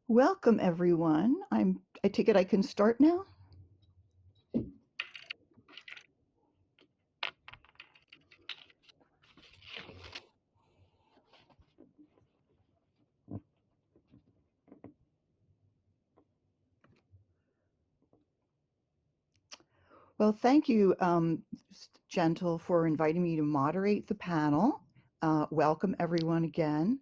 Welcome, everyone. I take it I can start now? Well, thank you, Gentle, for inviting me to moderate the panel. Welcome, everyone, again.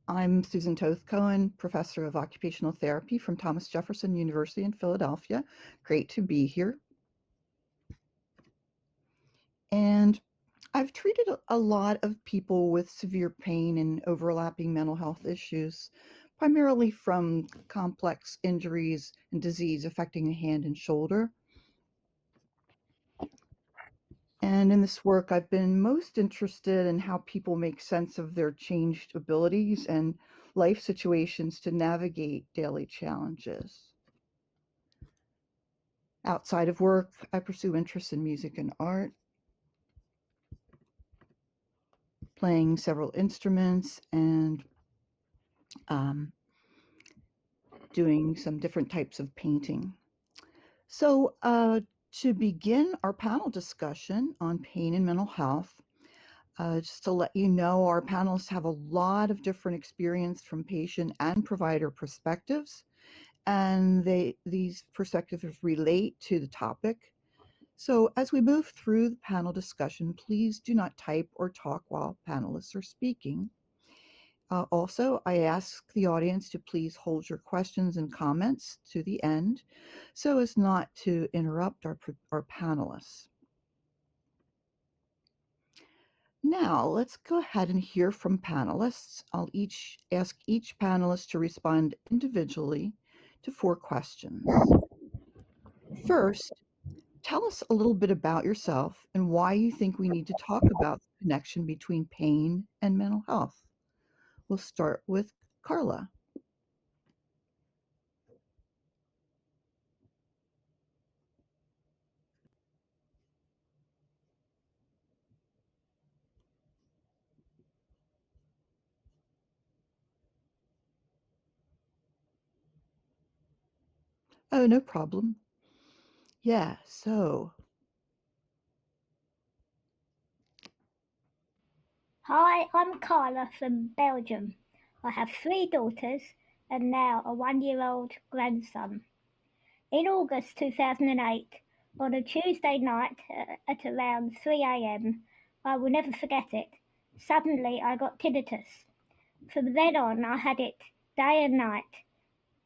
I'm Susan Toth-Cohen, Professor of Occupational Therapy from Thomas Jefferson University in Philadelphia. Great to be here. And I've treated a lot of people with severe pain and overlapping mental health issues, primarily from complex injuries and disease affecting the hand and shoulder. And in this work, I've been most interested in how people make sense of their changed abilities and life situations to navigate daily challenges. Outside of work, I pursue interests in music and art, playing several instruments and doing some different types of painting. So, to begin our panel discussion on pain and mental health, just to let you know, our panelists have a lot of different experience from patient and provider perspectives, and these perspectives relate to the topic. So as we move through the panel discussion, please do not type or talk while panelists are speaking. Also, I ask the audience to please hold your questions and comments to the end so as not to interrupt our panelists. Now, let's go ahead and hear from panelists. I'll ask each panelist to respond individually to 4 questions. First, tell us a little bit about yourself and why you think we need to talk about the connection between pain and mental health. We'll start with Carla. Oh, no problem. Yeah, so Hi, I'm Carla from Belgium. I have 3 daughters and now a 1-year-old grandson. In August 2008, on a Tuesday night at around 3 a.m., I will never forget it, suddenly I got tinnitus. From then on, I had it day and night.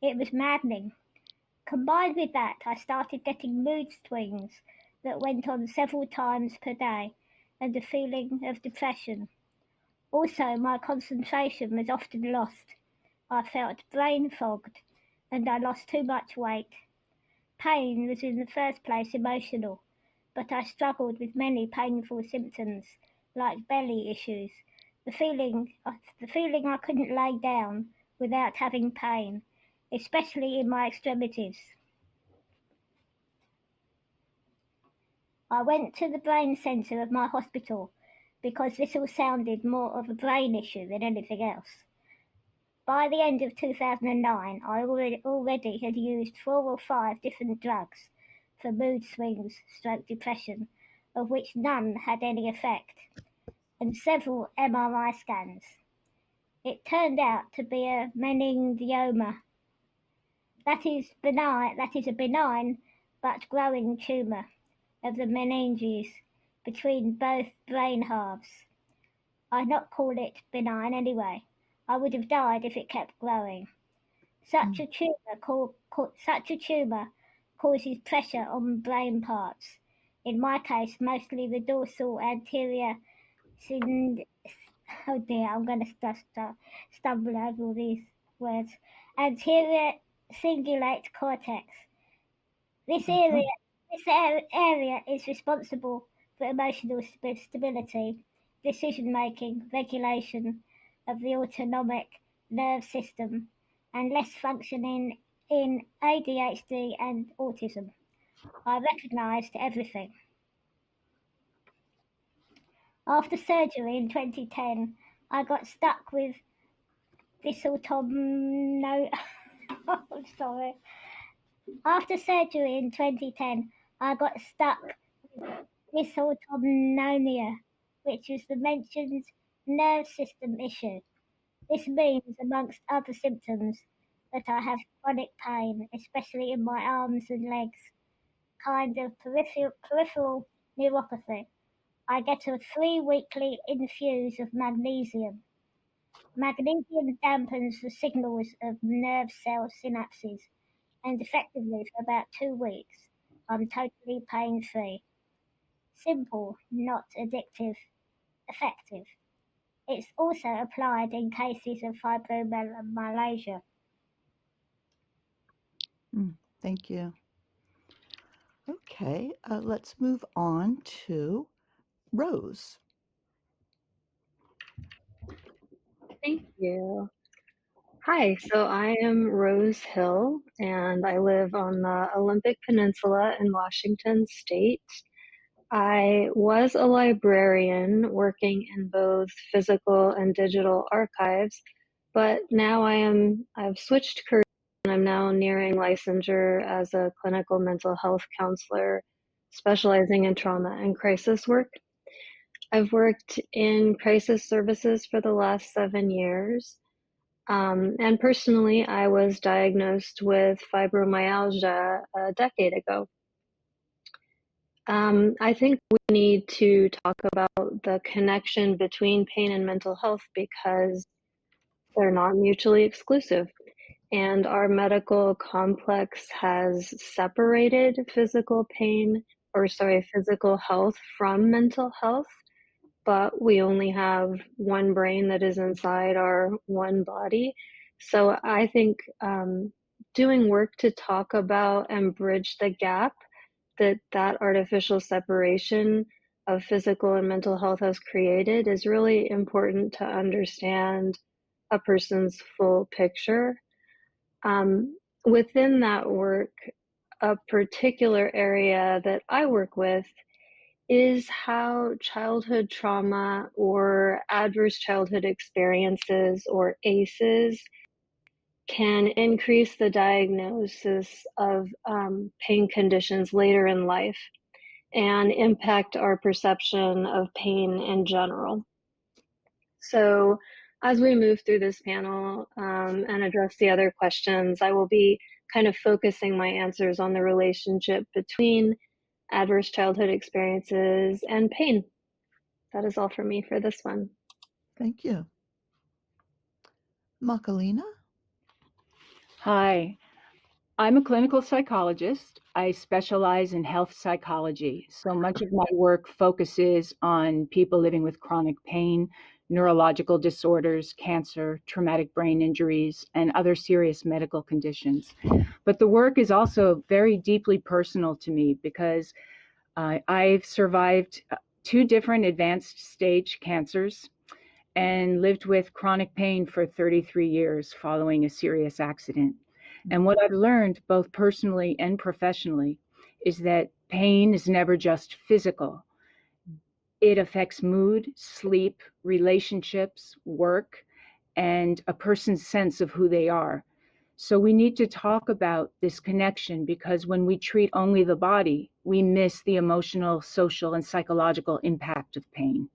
It was maddening. Combined with that, I started getting mood swings that went on several times per day and a feeling of depression. Also, my concentration was often lost. I felt brain fogged and I lost too much weight. Pain was in the first place emotional, but I struggled with many painful symptoms like belly issues, the feeling I couldn't lay down without having pain, especially in my extremities. I went to the brain centre of my hospital because this all sounded more of a brain issue than anything else. By the end of 2009, I already had used 4 or 5 different drugs for mood swings stroke depression, of which none had any effect, and several MRI scans. It turned out to be a meningioma. That is a benign but growing tumour of the meninges between both brain halves. I'd not call it benign anyway. I would have died if it kept growing. Such a tumour causes pressure on brain parts. In my case, mostly the dorsal anterior oh dear, I'm going to stumble over all these words. Anterior cingulate cortex. This area is responsible for emotional stability, decision making, regulation of the autonomic nerve system, and less functioning in ADHD and autism. I recognised everything. After surgery in 2010, I got stuck with dysautonomia. I'm sorry. After surgery in 2010, I got stuck with dysautonomia, which is the mentioned nerve system issue. This means, amongst other symptoms, that I have chronic pain, especially in my arms and legs, kind of peripheral neuropathy. I get a 3 weekly infuse of magnesium. Magnesium dampens the signals of nerve cell synapses, and effectively for about 2 weeks, I'm totally pain free. Simple, not addictive, effective. It's also applied in cases of fibromyalgia. Thank you. Okay, let's move on to Rose. Thank you. Hi, so I am Rose Hill, and I live on the Olympic Peninsula in Washington State. I was a librarian working in both physical and digital archives, but now I've switched careers and I'm now nearing licensure as a clinical mental health counselor specializing in trauma and crisis work. I've worked in crisis services for the last 7 years. And personally, I was diagnosed with fibromyalgia a decade ago. I think we need to talk about the connection between pain and mental health because they're not mutually exclusive. And our medical complex has separated physical health from mental health, but we only have one brain that is inside our one body. So I think doing work to talk about and bridge the gap that artificial separation of physical and mental health has created is really important to understand a person's full picture. Within that work, a particular area that I work with is how childhood trauma or adverse childhood experiences, or ACEs, can increase the diagnosis of pain conditions later in life and impact our perception of pain in general. So as we move through this panel and address the other questions, I will be kind of focusing my answers on the relationship between adverse childhood experiences and pain. That is all for me for this one. Thank you. Makalina? Hi, I'm a clinical psychologist. I specialize in health psychology. So much of my work focuses on people living with chronic pain, neurological disorders, cancer, traumatic brain injuries, and other serious medical conditions. But the work is also very deeply personal to me because I've survived 2 different advanced stage cancers and lived with chronic pain for 33 years following a serious accident. And what I've learned, both personally and professionally, is that pain is never just physical. It affects mood, sleep, relationships, work, and a person's sense of who they are. So we need to talk about this connection because when we treat only the body, we miss the emotional, social, and psychological impact of pain.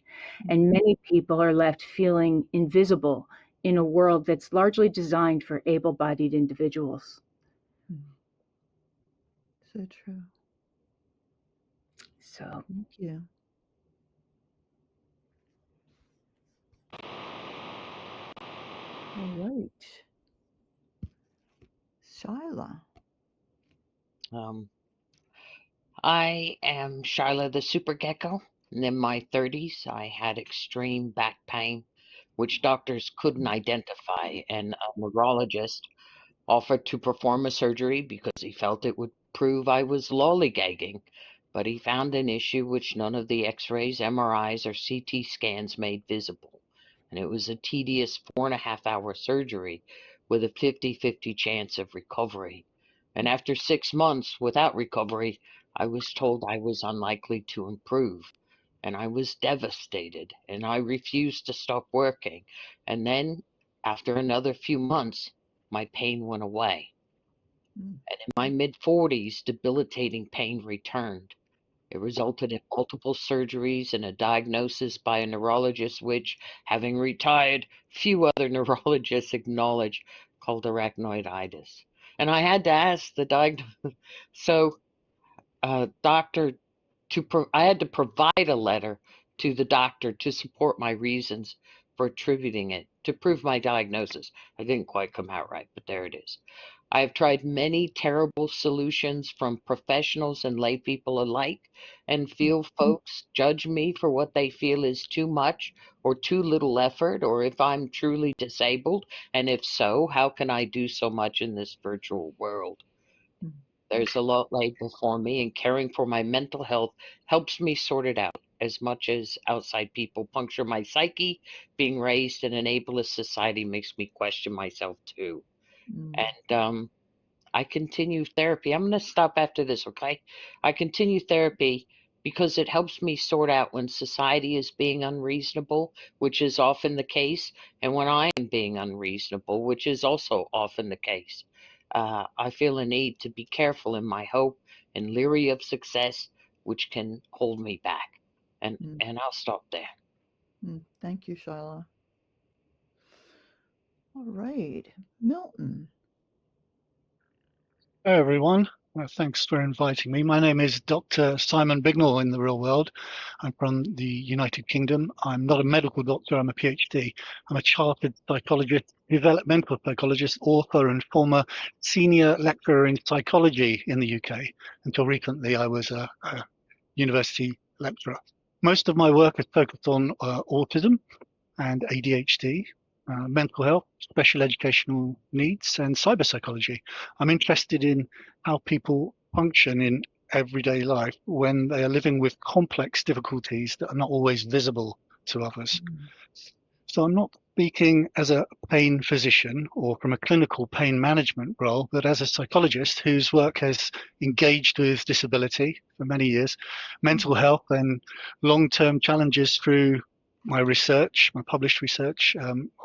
And many people are left feeling invisible in a world that's largely designed for able-bodied individuals. So true. So Thank you. All right. Shyla. I am Shyla the Super Gecko, and in my 30s, I had extreme back pain, which doctors couldn't identify, and a neurologist offered to perform a surgery because he felt it would prove I was lollygagging, but he found an issue which none of the X-rays, MRIs, or CT scans made visible, and it was a tedious 4.5-hour surgery with a 50-50 chance of recovery. And after 6 months without recovery, I was told I was unlikely to improve. and I was devastated, and I refused to stop working. And then, after another few months, my pain went away. Mm. And in my mid-40s, debilitating pain returned. It resulted in multiple surgeries and a diagnosis by a neurologist, which, having retired, few other neurologists acknowledge, called arachnoiditis. And I had to ask the doctor I had to provide a letter to the doctor to support my reasons for attributing it, to prove my diagnosis. I didn't quite come out right, but there it is. I have tried many terrible solutions from professionals and lay people alike, and feel folks judge me for what they feel is too much or too little effort, or if I'm truly disabled, and if so, how can I do so much in this virtual world? Mm. There's a lot laid before me, and caring for my mental health helps me sort it out as much as outside people puncture my psyche. Being raised in an ableist society makes me question myself too. Mm. And I continue therapy. I'm going to stop after this, okay? I continue therapy because it helps me sort out when society is being unreasonable, which is often the case, and when I am being unreasonable, which is also often the case. I feel a need to be careful in my hope and leery of success, which can hold me back. And Mm. and I'll stop there. Thank you, Shyla. All right, Milton. Hello, everyone. Thanks for inviting me. My name is Dr. Simon Bignell in the real world. I'm from the United Kingdom. I'm not a medical doctor, I'm a PhD. I'm a chartered psychologist, developmental psychologist, author, and former senior lecturer in psychology in the UK. Until recently, I was a university lecturer. Most of my work is focused on autism and ADHD, mental health, special educational needs, and cyber psychology. I'm interested in how people function in everyday life when they are living with complex difficulties that are not always visible to others. So I'm not speaking as a pain physician or from a clinical pain management role, but as a psychologist whose work has engaged with disability for many years, mental health, and long-term challenges through my research, my published research,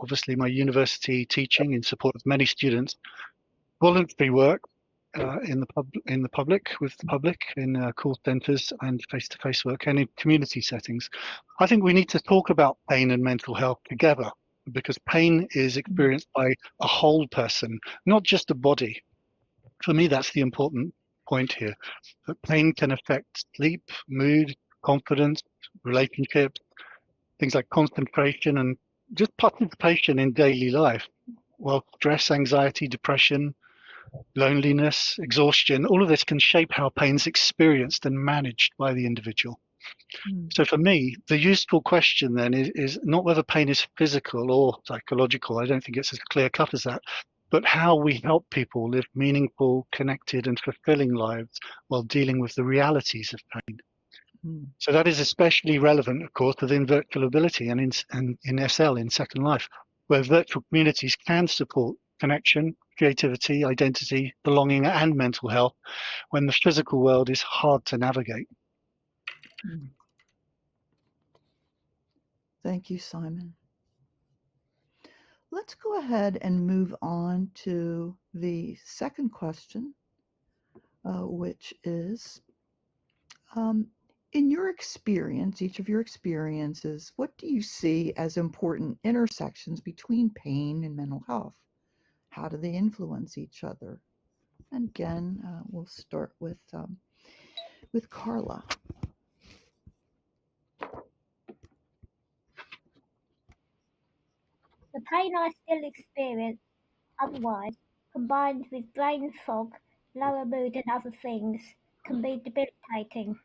obviously my university teaching in support of many students, voluntary work in the public, with the public, in call centres and face-to-face work, and in community settings. I think we need to talk about pain and mental health together, because pain is experienced by a whole person, not just a body. For me, that's the important point here. That pain can affect sleep, mood, confidence, relationships, things like concentration and just participation in daily life. While stress, anxiety, depression, loneliness, exhaustion, all of this can shape how pain's experienced and managed by the individual. So for me, the useful question then is not whether pain is physical or psychological. I don't think it's as clear cut as that, but how we help people live meaningful, connected, and fulfilling lives while dealing with the realities of pain. So that is especially relevant, of course, within virtual ability and in SL, in Second Life, where virtual communities can support connection, creativity, identity, belonging, and mental health when the physical world is hard to navigate. Thank you, Simon. Let's go ahead and move on to the second question, which is, in your experience, each of your experiences, what do you see as important intersections between pain and mental health? How do they influence each other? And again, we'll start with Carla. The pain I still experience otherwise, combined with brain fog, lower mood and other things, can be debilitating.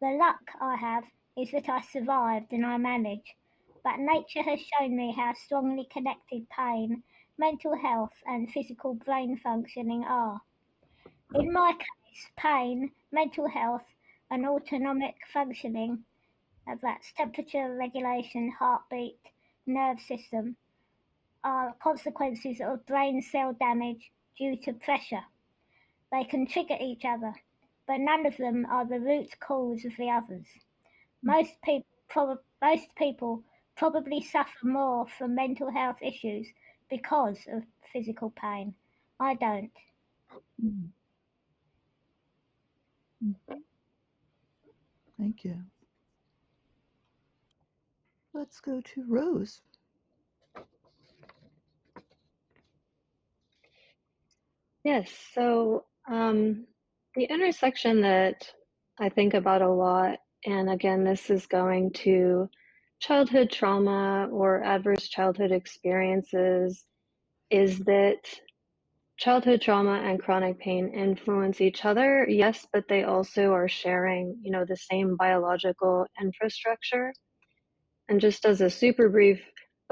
The luck I have is that I survived and I manage, but nature has shown me how strongly connected pain, mental health and physical brain functioning are. In my case, pain, mental health and autonomic functioning, that's temperature regulation, heartbeat, nerve system, are consequences of brain cell damage due to pressure. They can trigger each other, but none of them are the root cause of the others. Most people probably suffer more from mental health issues because of physical pain. I don't. Thank you. Let's go to Rose. Yes, so the intersection that I think about a lot, and again, this is going to childhood trauma or adverse childhood experiences, is that childhood trauma and chronic pain influence each other, yes, but they also are sharing, the same biological infrastructure. And just as a super brief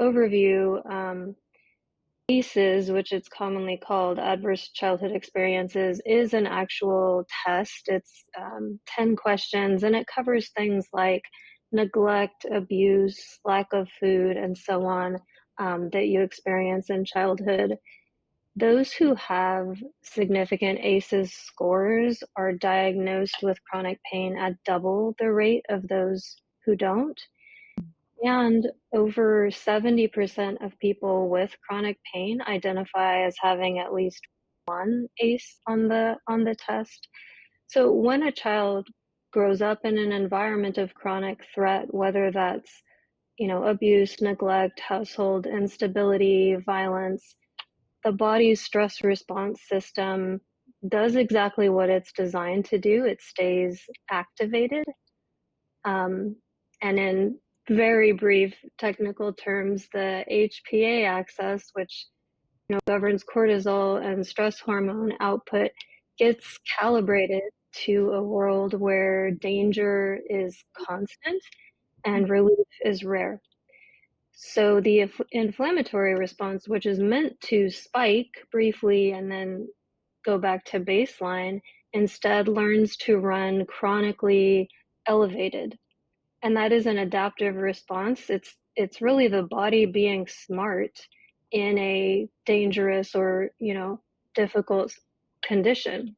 overview, ACEs, which it's commonly called, adverse childhood experiences, is an actual test. It's 10 questions, and it covers things like neglect, abuse, lack of food, and so on, that you experience in childhood. Those who have significant ACEs scores are diagnosed with chronic pain at double the rate of those who don't. And over 70% of people with chronic pain identify as having at least one ACE on the test. So when a child grows up in an environment of chronic threat, whether that's, abuse, neglect, household instability, violence, the body's stress response system does exactly what it's designed to do. It stays activated. And in very brief technical terms, the HPA axis, which governs cortisol and stress hormone output, gets calibrated to a world where danger is constant and relief is rare. So the inflammatory response, which is meant to spike briefly and then go back to baseline, instead learns to run chronically elevated. And that is an adaptive response. It's really the body being smart in a dangerous or, difficult condition.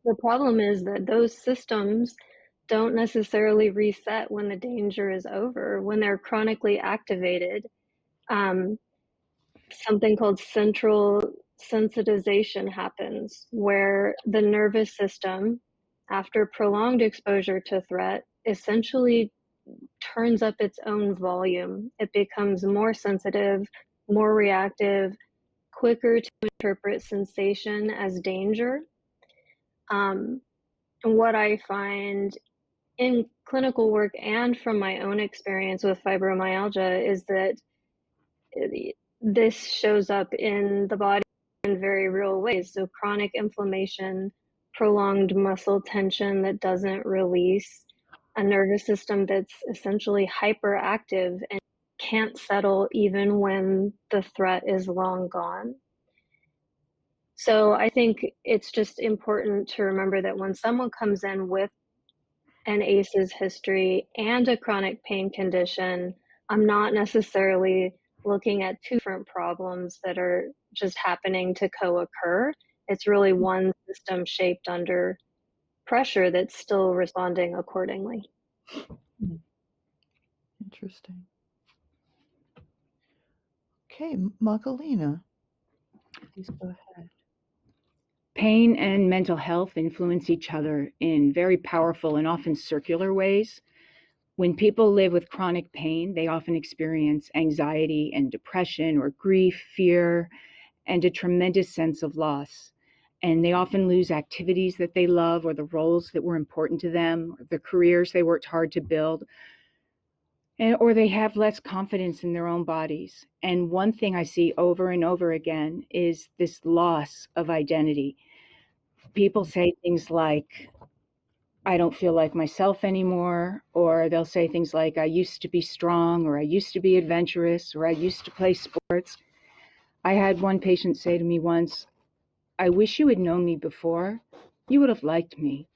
The problem is that those systems don't necessarily reset when the danger is over. When they're chronically activated, something called central sensitization happens, where the nervous system, after prolonged exposure to threat, essentially turns up its own volume. It becomes more sensitive, more reactive, quicker to interpret sensation as danger. And what I find in clinical work and from my own experience with fibromyalgia is that this shows up in the body in very real ways. So chronic inflammation, prolonged muscle tension that doesn't release, a nervous system that's essentially hyperactive and can't settle even when the threat is long gone. So I think it's just important to remember that when someone comes in with an ACEs history and a chronic pain condition, I'm not necessarily looking at two different problems that are just happening to co-occur. It's really one system shaped under pressure that's still responding accordingly. Interesting. Okay, Magdalena, please go ahead. Pain and mental health influence each other in very powerful and often circular ways. When people live with chronic pain, they often experience anxiety and depression or grief, fear, and a tremendous sense of loss. And they often lose activities that they love or the roles that were important to them, or the careers they worked hard to build, or they have less confidence in their own bodies. And one thing I see over and over again is this loss of identity. People say things like, I don't feel like myself anymore, or they'll say things like, I used to be strong, or I used to be adventurous, or I used to play sports. I had one patient say to me once, I wish you had known me before. You would have liked me.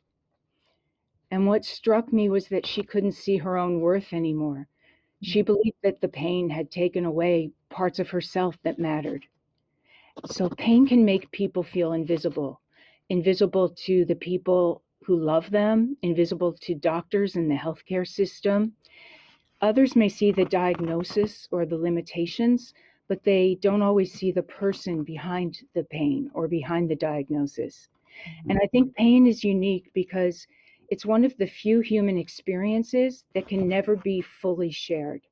And what struck me was that she couldn't see her own worth anymore. She believed that the pain had taken away parts of herself that mattered. So pain can make people feel invisible to the people who love them, invisible to doctors and the healthcare system. Others may see the diagnosis or the limitations, but they don't always see the person behind the pain or behind the diagnosis. And I think pain is unique because it's one of the few human experiences that can never be fully shared.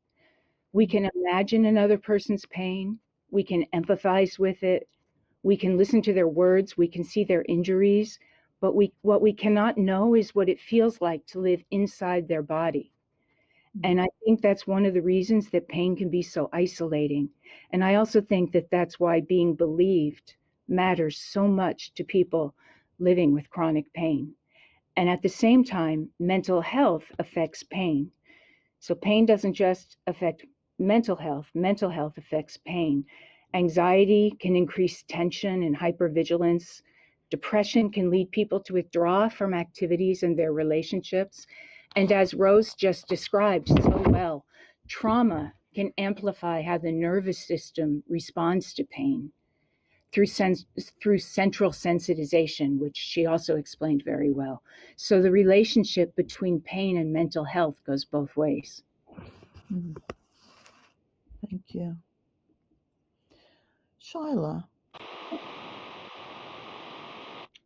We can imagine another person's pain, we can empathize with it, we can listen to their words, we can see their injuries, but what we cannot know is what it feels like to live inside their body. And I think that's one of the reasons that pain can be so isolating. And I also think that that's why being believed matters so much to people living with chronic pain. And at the same time, mental health affects pain. So pain doesn't just affect mental health affects pain. Anxiety can increase tension and hypervigilance. Depression can lead people to withdraw from activities and their relationships. And as Rose just described so well, trauma can amplify how the nervous system responds to pain through central sensitization, which she also explained very well. So the relationship between pain and mental health goes both ways. Thank you. Shyla.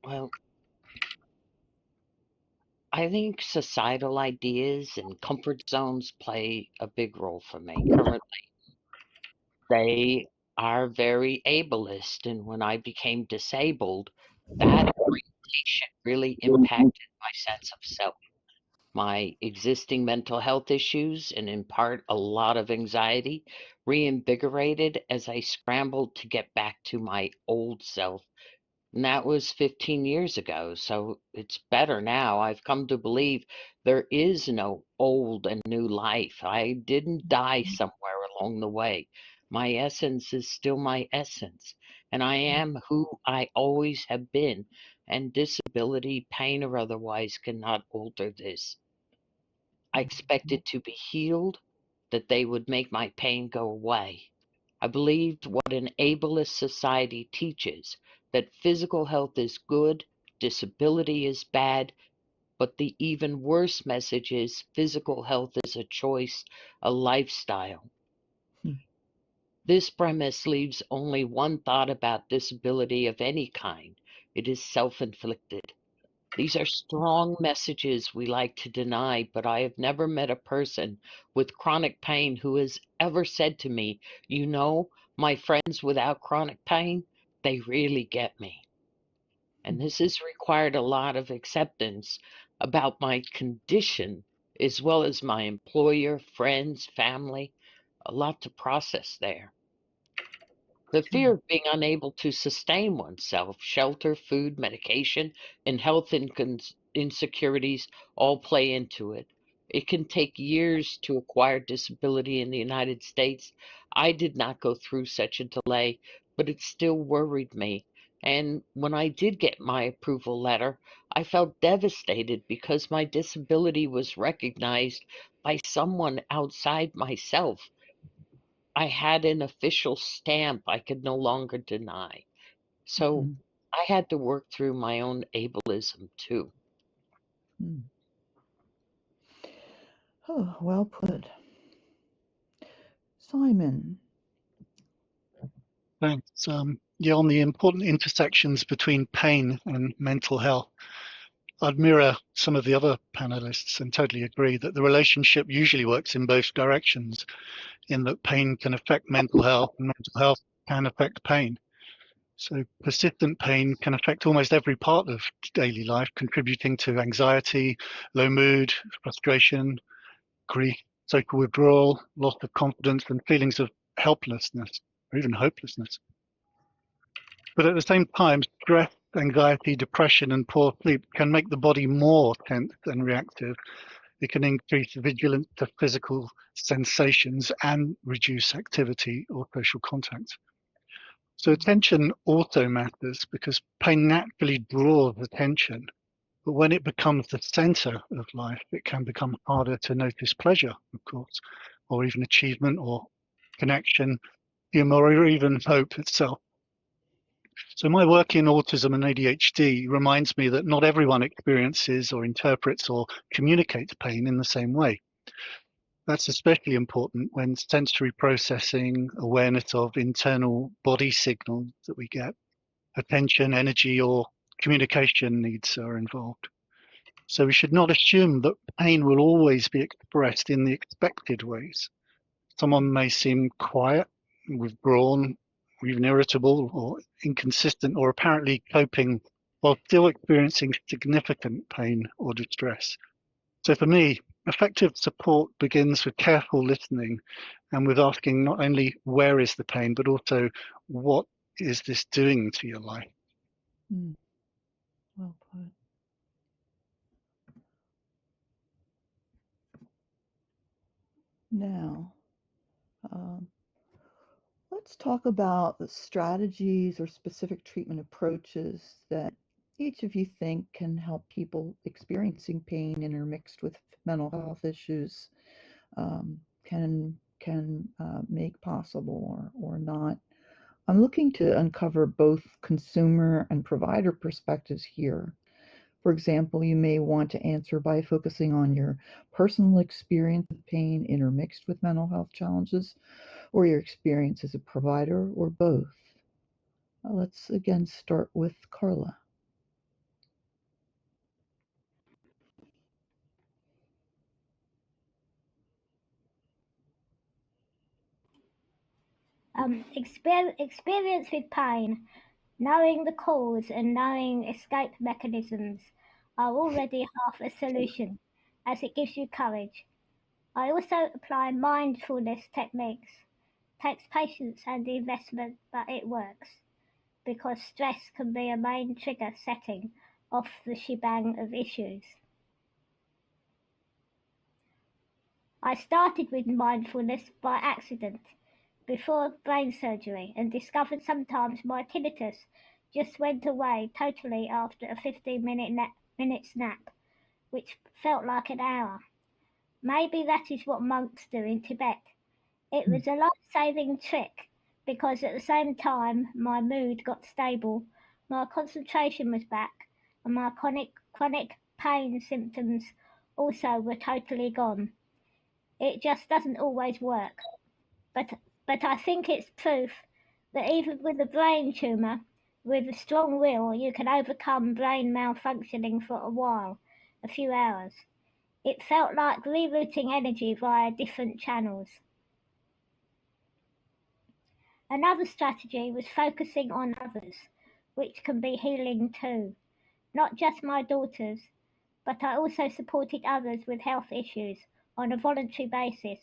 Well, I think societal ideas and comfort zones play a big role for me currently. They are very ableist, and when I became disabled, that orientation really impacted my sense of self. My existing mental health issues, and in part a lot of anxiety, reinvigorated as I scrambled to get back to my old self. And that was 15 years ago, so it's better now. I've come to believe there is no old and new life. I didn't die somewhere along the way. My essence is still my essence, and I am who I always have been, and disability, pain, or otherwise cannot alter this. I expected to be healed, that they would make my pain go away. I believed what an ableist society teaches, that physical health is good, disability is bad, but the even worse message is physical health is a choice, a lifestyle. This premise leaves only one thought about disability of any kind. It is self-inflicted. These are strong messages we like to deny, but I have never met a person with chronic pain who has ever said to me, you know, my friends without chronic pain, they really get me. And this has required a lot of acceptance about my condition, as well as my employer, friends, family, a lot to process there. The fear of being unable to sustain oneself, shelter, food, medication, and health insecurities all play into it. It can take years to acquire disability in the United States. I did not go through such a delay, but it still worried me. And when I did get my approval letter, I felt devastated because my disability was recognized by someone outside myself. I had an official stamp I could no longer deny. So I had to work through my own ableism too. Oh, well put. Simon. Thanks. Yeah, on the important intersections between pain and mental health, I'd mirror some of the other panelists and totally agree that the relationship usually works in both directions, in that pain can affect mental health and mental health can affect pain. So persistent pain can affect almost every part of daily life, contributing to anxiety, low mood, frustration, grief, social withdrawal, loss of confidence, and feelings of helplessness or even hopelessness. But at the same time, stress, anxiety, depression, and poor sleep can make the body more tense and reactive. It can increase vigilance to physical sensations and reduce activity or social contact. So attention also matters because pain naturally draws attention. But when it becomes the center of life, it can become harder to notice pleasure, of course, or even achievement or connection, humor, or even hope itself. So my work in autism and ADHD reminds me that not everyone experiences or interprets or communicates pain in the same way. That's especially important when sensory processing, awareness of internal body signals that we get, attention, energy, or communication needs are involved. So we should not assume that pain will always be expressed in the expected ways. Someone may seem quiet, withdrawn, or even irritable or inconsistent or apparently coping while still experiencing significant pain or distress. So for me, effective support begins with careful listening and with asking not only where is the pain, but also what is this doing to your life? Well put. Now, let's talk about the strategies or specific treatment approaches that each of you think can help people experiencing pain intermixed with mental health issues can make possible or not. I'm looking to uncover both consumer and provider perspectives here. For example, you may want to answer by focusing on your personal experience of pain intermixed with mental health challenges, or your experience as a provider, or both. Let's again start with Carla. Experience with pain, knowing the cause and knowing escape mechanisms are already half a solution, as it gives you courage. I also apply mindfulness techniques. Takes patience and investment, but it works, because stress can be a main trigger setting off the shebang of issues. I started with mindfulness by accident before brain surgery and discovered sometimes my tinnitus just went away totally after a 15-minute nap, which felt like an hour. Maybe that is what monks do in Tibet. It was a life-saving trick because at the same time my mood got stable, my concentration was back, and my chronic pain symptoms also were totally gone. It just doesn't always work. But I think it's proof that even with a brain tumour, with a strong will, you can overcome brain malfunctioning for a while, a few hours. It felt like rerouting energy via different channels. Another strategy was focusing on others, which can be healing too. Not just my daughters, but I also supported others with health issues on a voluntary basis,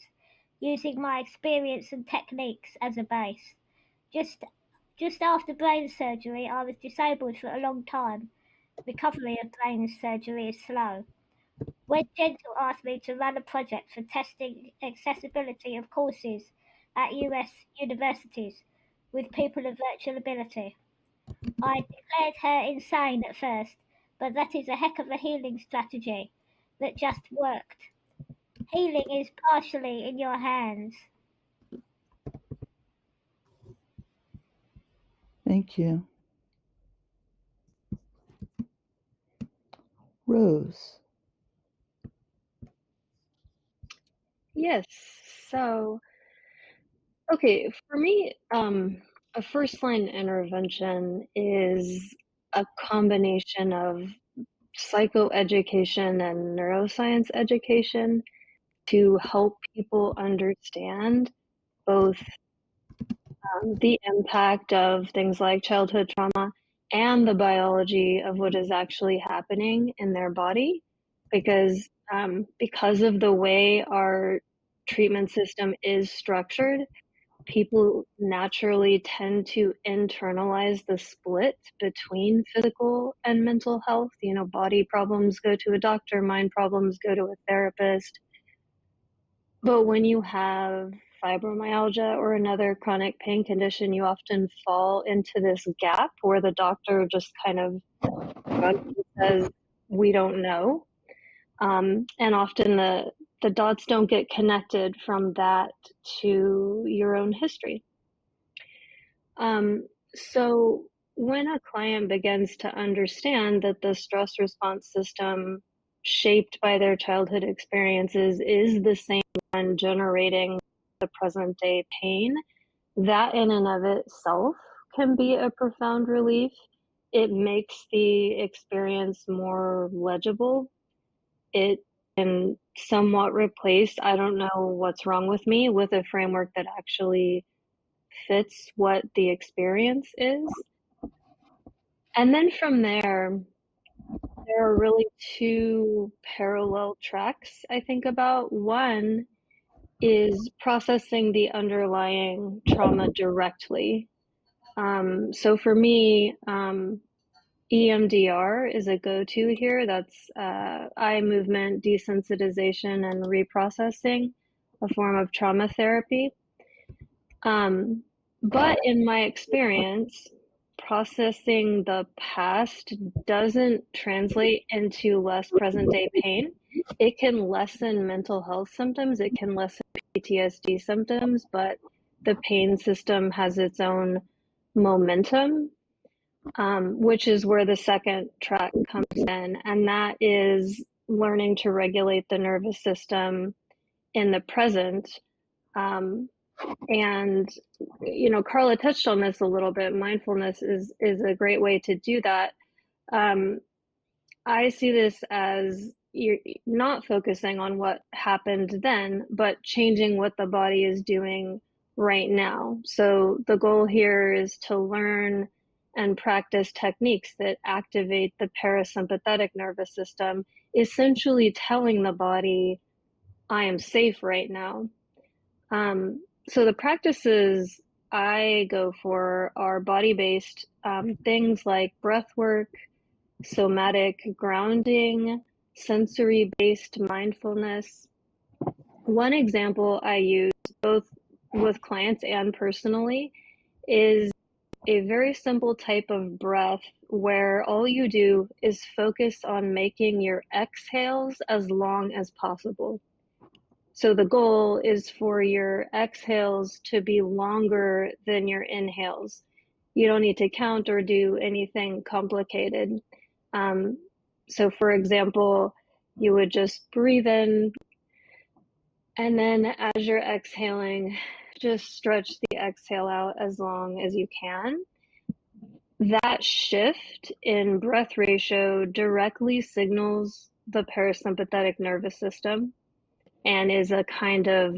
using my experience and techniques as a base. Just after brain surgery, I was disabled for a long time. Recovery of brain surgery is slow. When Gentle asked me to run a project for testing accessibility of courses at US universities with people with virtual ability, I declared her insane at first, but that is a heck of a healing strategy that just worked. Healing is partially in your hands. Thank you. Rose. Yes. So, okay, for me, a first line intervention is a combination of psychoeducation and neuroscience education to help people understand both the impact of things like childhood trauma and the biology of what is actually happening in their body, because of the way our treatment system is structured, people naturally tend to internalize the split between physical and mental health. You know, body problems go to a doctor, mind problems go to a therapist. But when you have fibromyalgia or another chronic pain condition, you often fall into this gap where the doctor just kind of says, we don't know. And often the dots don't get connected from that to your own history. So when a client begins to understand that the stress response system shaped by their childhood experiences is the same one generating the present day pain, that in and of itself can be a profound relief. It makes the experience more legible. It can somewhat replace, I don't know what's wrong with me, with a framework that actually fits what the experience is. And then from there are really two parallel tracks I think about. One is processing the underlying trauma directly. So for me, EMDR is a go-to here. That's eye movement desensitization and reprocessing, a form of trauma therapy. But in my experience, processing the past doesn't translate into less present day pain. It can lessen mental health symptoms, it can lessen PTSD symptoms, but the pain system has its own momentum, which is where the second track comes in, and that is learning to regulate the nervous system in the present. And you know, Carla touched on this a little bit. Mindfulness is a great way to do that. I see this as you're not focusing on what happened then, but changing what the body is doing right now. So the goal here is to learn and practice techniques that activate the parasympathetic nervous system, essentially telling the body, I am safe right now. So the practices I go for are body-based, things like breath work, somatic grounding, sensory-based mindfulness. One example I use both with clients and personally is a very simple type of breath where all you do is focus on making your exhales as long as possible. So the goal is for your exhales to be longer than your inhales. You don't need to count or do anything complicated. So for example, you would just breathe in, and then as you're exhaling, just stretch the exhale out as long as you can. That shift in breath ratio directly signals the parasympathetic nervous system and is a kind of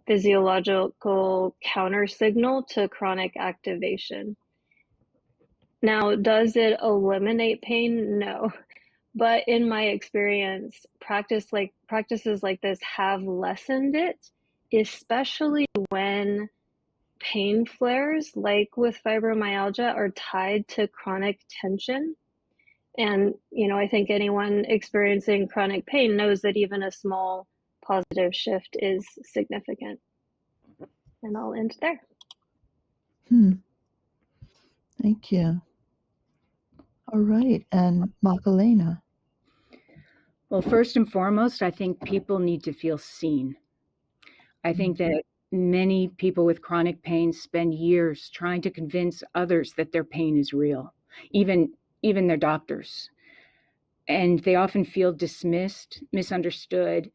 physiological counter signal to chronic activation. Now, does it eliminate pain? No. But in my experience, practices like this have lessened it, especially when pain flares, like with fibromyalgia, are tied to chronic tension. And, you know, I think anyone experiencing chronic pain knows that even a small positive shift is significant. And I'll end there. Thank you. All right, and Magdalena. Well, first and foremost, I think people need to feel seen. I think that many people with chronic pain spend years trying to convince others that their pain is real, even their doctors. And they often feel dismissed, misunderstood,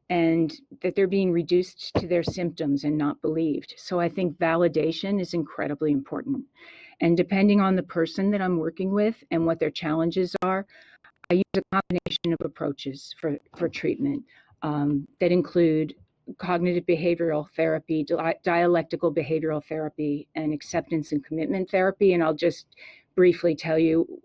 and that they're being reduced to their symptoms and not believed. So I think validation is incredibly important. And depending on the person that I'm working with and what their challenges are, I use a combination of approaches for treatment that include cognitive behavioral therapy, dialectical behavioral therapy, and acceptance and commitment therapy. And I'll just briefly tell you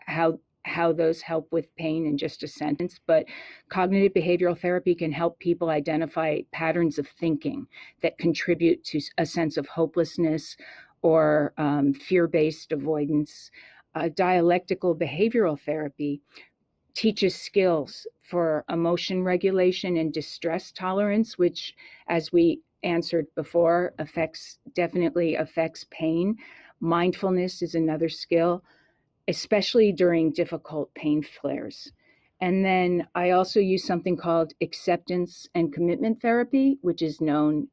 how those help with pain in just a sentence. But cognitive behavioral therapy can help people identify patterns of thinking that contribute to a sense of hopelessness or fear-based avoidance. Dialectical behavioral therapy teaches skills for emotion regulation and distress tolerance, which, as we answered before, definitely affects pain. Mindfulness is another skill, especially during difficult pain flares. And then I also use something called acceptance and commitment therapy, which is known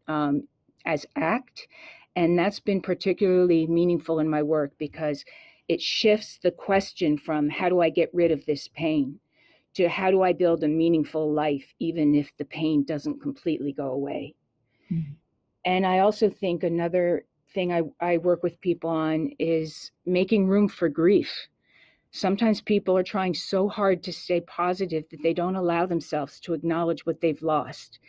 as ACT. And that's been particularly meaningful in my work because it shifts the question from how do I get rid of this pain to how do I build a meaningful life even if the pain doesn't completely go away. Mm-hmm. And I also think another thing I work with people on is making room for grief. Sometimes people are trying so hard to stay positive that they don't allow themselves to acknowledge what they've lost.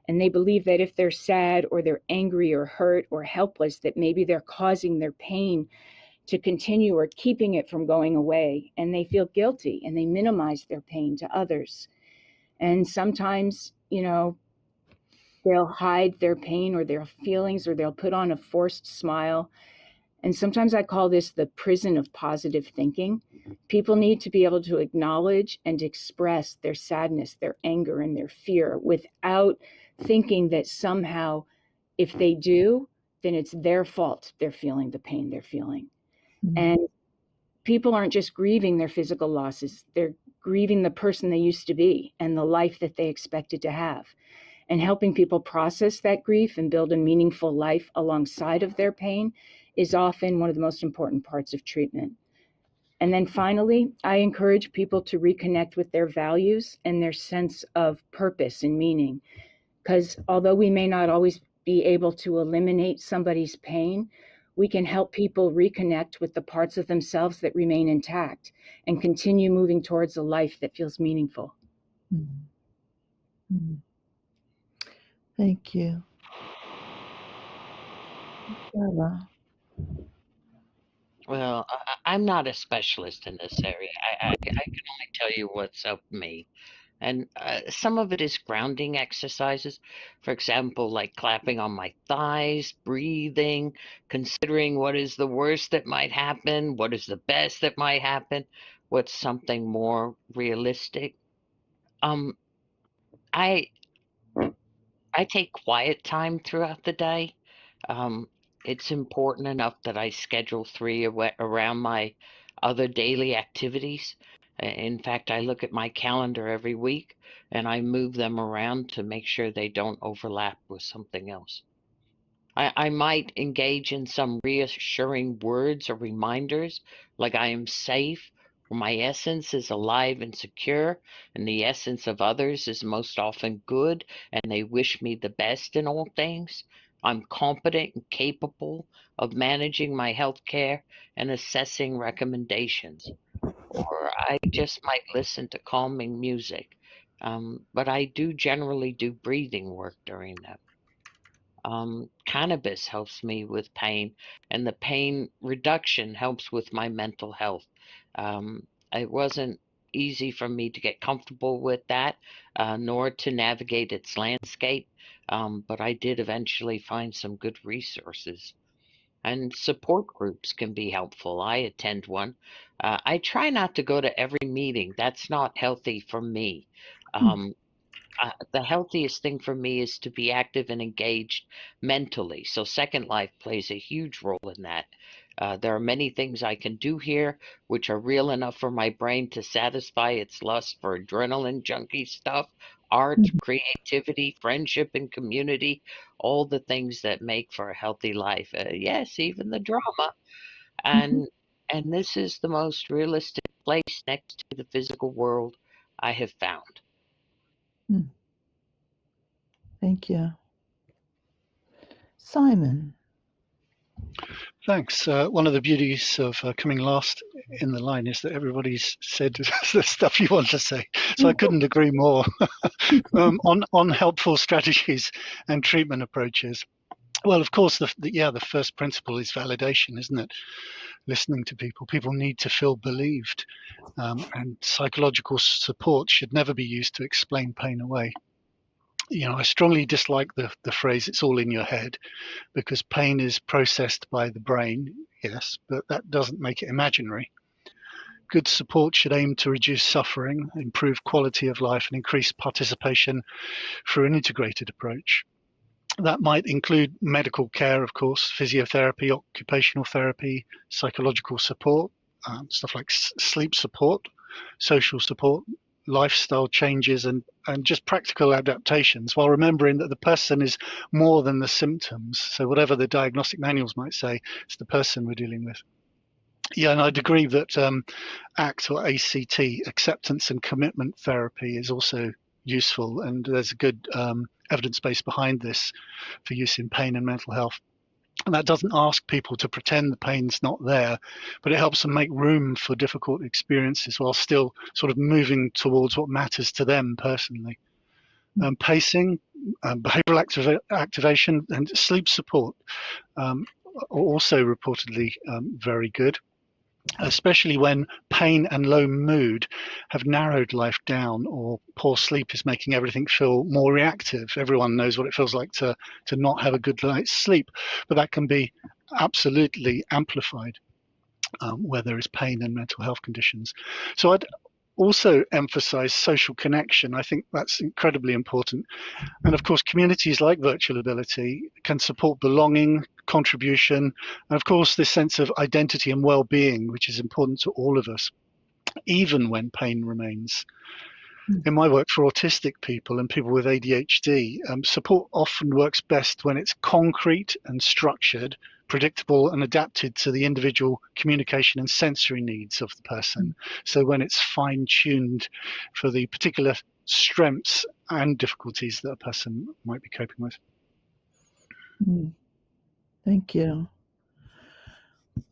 And they believe that if they're sad or they're angry or hurt or helpless, that maybe they're causing their pain to continue or keeping it from going away. And they feel guilty and they minimize their pain to others. And sometimes, they'll hide their pain or their feelings, or they'll put on a forced smile. And sometimes I call this the prison of positive thinking. People need to be able to acknowledge and express their sadness, their anger, and their fear without thinking that somehow if they do, then it's their fault they're feeling the pain they're feeling. Mm-hmm. And people aren't just grieving their physical losses, they're grieving the person they used to be and the life that they expected to have. And helping people process that grief and build a meaningful life alongside of their pain is often one of the most important parts of treatment. And then finally, I encourage people to reconnect with their values and their sense of purpose and meaning. Because although we may not always be able to eliminate somebody's pain, we can help people reconnect with the parts of themselves that remain intact and continue moving towards a life that feels meaningful. Mm-hmm. Mm-hmm. Thank you. Carla. Well, I'm not a specialist in this area. I can only tell you what's helped me. And some of it is grounding exercises. For example, like clapping on my thighs, breathing, considering what is the worst that might happen, what is the best that might happen, what's something more realistic. I take quiet time throughout the day. It's important enough that I schedule three around my other daily activities. In fact, I look at my calendar every week and I move them around to make sure they don't overlap with something else. I might engage in some reassuring words or reminders, like I am safe, or my essence is alive and secure, and the essence of others is most often good, and they wish me the best in all things. I'm competent and capable of managing my health care and assessing recommendations. Or I just might listen to calming music. But I do generally do breathing work during them. Cannabis helps me with pain, and the pain reduction helps with my mental health. It wasn't easy for me to get comfortable with that, nor to navigate its landscape, but I did eventually find some good resources. And support groups can be helpful. I attend one. I try not to go to every meeting. That's not healthy for me. The healthiest thing for me is to be active and engaged mentally. So Second Life plays a huge role in that. There are many things I can do here which are real enough for my brain to satisfy its lust for adrenaline junkie stuff, art, creativity, friendship, and community, all the things that make for a healthy life. Yes, even the drama. And and this is the most realistic place next to the physical world I have found. Thank you. Simon. Thanks. One of the beauties of coming last in the line is that everybody's said the stuff you want to say. So I couldn't agree more on helpful strategies and treatment approaches. Well, of course, the first principle is validation, isn't it? Listening to people. People need to feel believed, and psychological support should never be used to explain pain away. I strongly dislike the phrase "it's all in your head," because pain is processed by the brain, yes, but that doesn't make it imaginary. Good support should aim to reduce suffering, improve quality of life, and increase participation through an integrated approach. That might include medical care, of course, physiotherapy, occupational therapy, psychological support, stuff like sleep support, social support, lifestyle changes and just practical adaptations, while remembering that the person is more than the symptoms. So whatever the diagnostic manuals might say, it's the person we're dealing with. Yeah, and I'd agree that ACT or ACT, acceptance and commitment therapy, is also useful, and there's a good evidence base behind this for use in pain and mental health. And that doesn't ask people to pretend the pain's not there, but it helps them make room for difficult experiences while still sort of moving towards what matters to them personally. Pacing, behavioral activation, and sleep support are also reportedly very good, especially when pain and low mood have narrowed life down, or poor sleep is making everything feel more reactive. Everyone knows what it feels like to not have a good night's sleep, but that can be absolutely amplified where there is pain and mental health conditions. So I'd also emphasize social connection. I think that's incredibly important. And of course, communities like Virtual Ability can support belonging, contribution, and of course, this sense of identity and well-being, which is important to all of us, even when pain remains. In my work for autistic people and people with ADHD, support often works best when it's concrete and structured, predictable and adapted to the individual communication and sensory needs of the person. So when it's fine-tuned for the particular strengths and difficulties that a person might be coping with. Thank you.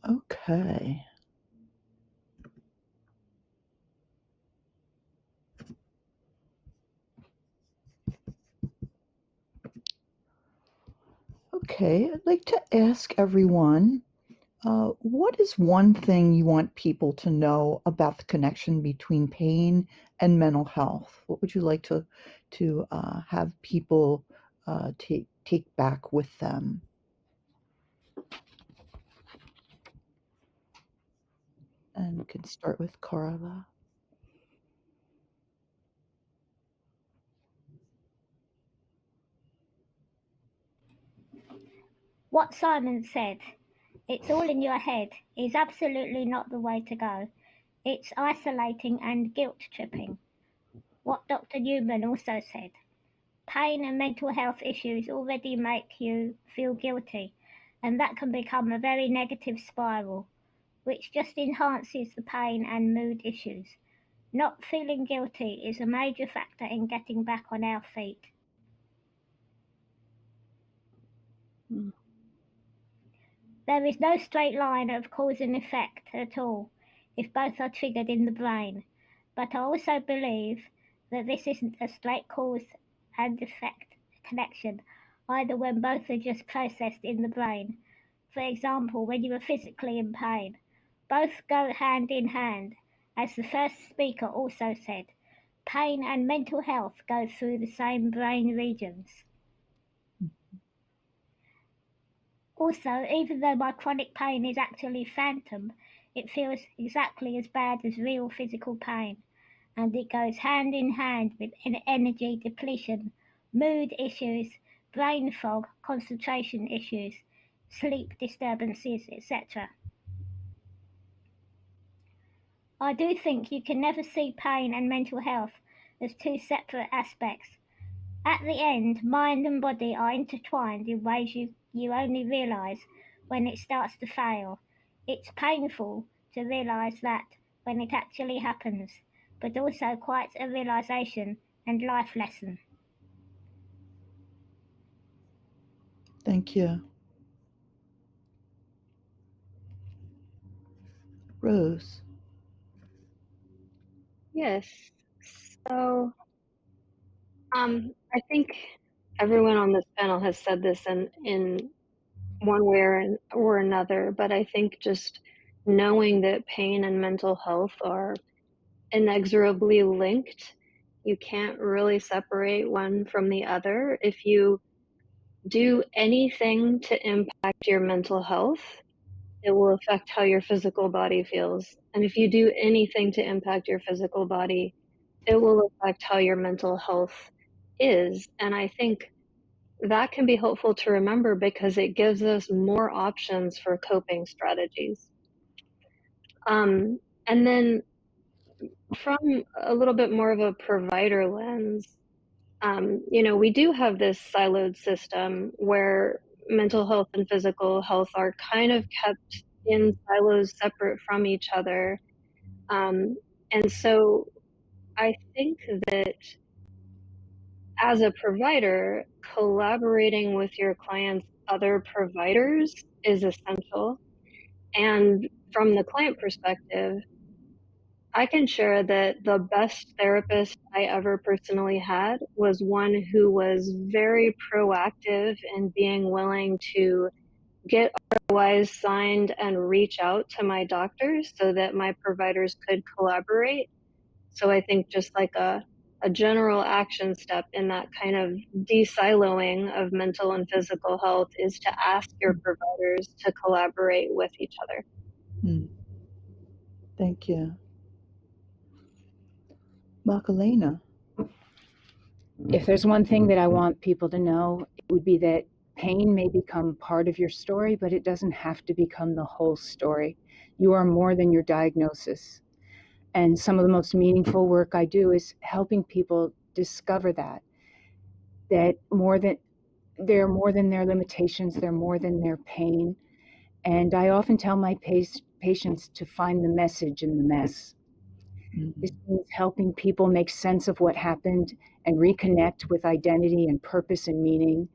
Okay. Okay, I'd like to ask everyone, what is one thing you want people to know about the connection between pain and mental health? What would you like to have people take back with them? And we can start with Carla. What Simon said, "It's all in your head," is absolutely not the way to go. It's isolating and guilt-tripping. What Dr. Newman also said, pain and mental health issues already make you feel guilty, and that can become a very negative spiral, which just enhances the pain and mood issues. Not feeling guilty is a major factor in getting back on our feet. There is no straight line of cause and effect at all if both are triggered in the brain, but I also believe that this isn't a straight cause and effect connection, either when both are just processed in the brain. For example, when you are physically in pain, both go hand in hand. As the first speaker also said, pain and mental health go through the same brain regions. Also, even though my chronic pain is actually phantom, it feels exactly as bad as real physical pain, and it goes hand in hand with energy depletion, mood issues, brain fog, concentration issues, sleep disturbances, etc. I do think you can never see pain and mental health as two separate aspects. At the end, mind and body are intertwined in ways you only realise when it starts to fail. It's painful to realise that when it actually happens, but also quite a realisation and life lesson. Thank you. Rose. Yes. So I think everyone on this panel has said this in one way or another, but I think just knowing that pain and mental health are inexorably linked, you can't really separate one from the other. If you do anything to impact your mental health, it will affect how your physical body feels. And if you do anything to impact your physical body, it will affect how your mental health is. And I think that can be helpful to remember because it gives us more options for coping strategies. And then from a little bit more of a provider lens, we do have this siloed system where mental health and physical health are kind of kept in silos separate from each other. And so I think that as a provider, collaborating with your client's other providers is essential. And from the client perspective, I can share that the best therapist I ever personally had was one who was very proactive in being willing to get ROIs signed and reach out to my doctors so that my providers could collaborate. So I think just like a general action step in that kind of de-siloing of mental and physical health is to ask your providers to collaborate with each other. Thank you. Macarena. If there's one thing that I want people to know, it would be that pain may become part of your story, but it doesn't have to become the whole story. You are more than your diagnosis. And some of the most meaningful work I do is helping people discover that they're more than their limitations, they're more than their pain. And I often tell my patients to find the message in the mess. This means helping people make sense of what happened and reconnect with identity and purpose and meaning.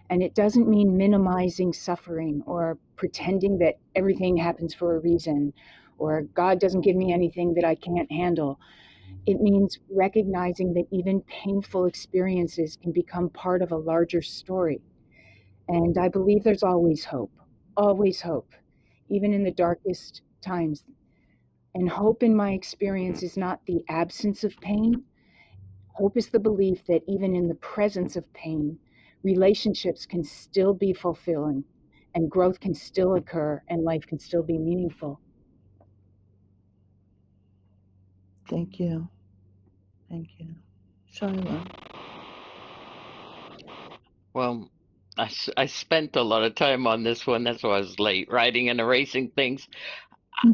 And it doesn't mean minimizing suffering or pretending that everything happens for a reason or God doesn't give me anything that I can't handle. It means recognizing that even painful experiences can become part of a larger story. And I believe there's always hope, even in the darkest times. And hope, in my experience, is not the absence of pain. Hope is the belief that even in the presence of pain, relationships can still be fulfilling and growth can still occur and life can still be meaningful. Thank you. Thank you. Shyla. Well, I spent a lot of time on this one. That's why I was late, writing and erasing things.